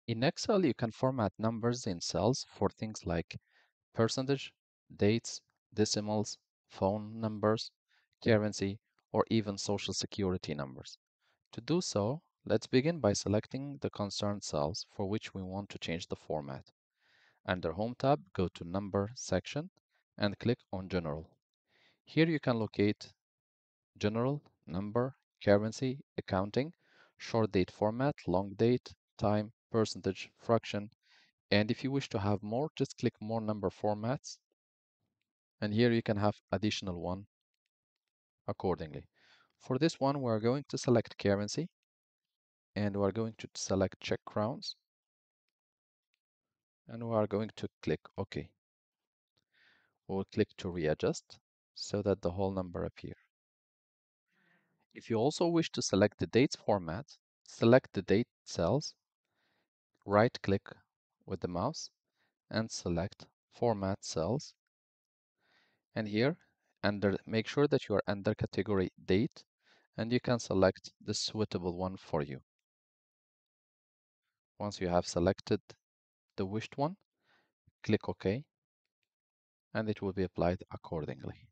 In Excel, you can format numbers in cells for things like percentage, dates, decimals, phone numbers, currency, or even social security numbers. To do so, let's begin by selecting the concerned cells for which we want to change the format. Under Home tab, go to Number section and click on General. Here you can locate General, Number, Currency, Accounting, Short date format, Long date, Time, Percentage, Fraction, and if you wish to have more, just click More Number Formats, and here you can have additional one accordingly. For this one, we're going to select Currency, and we're going to select Czech Crowns, and we are going to click OK. We'll click to readjust so that the whole number appears. If you also wish to select the dates format, select the date cells, right-click with the mouse, and select Format Cells. And here, make sure that you are under category Date, and you can select the suitable one for you. Once you have selected the wished one, click OK, and it will be applied accordingly.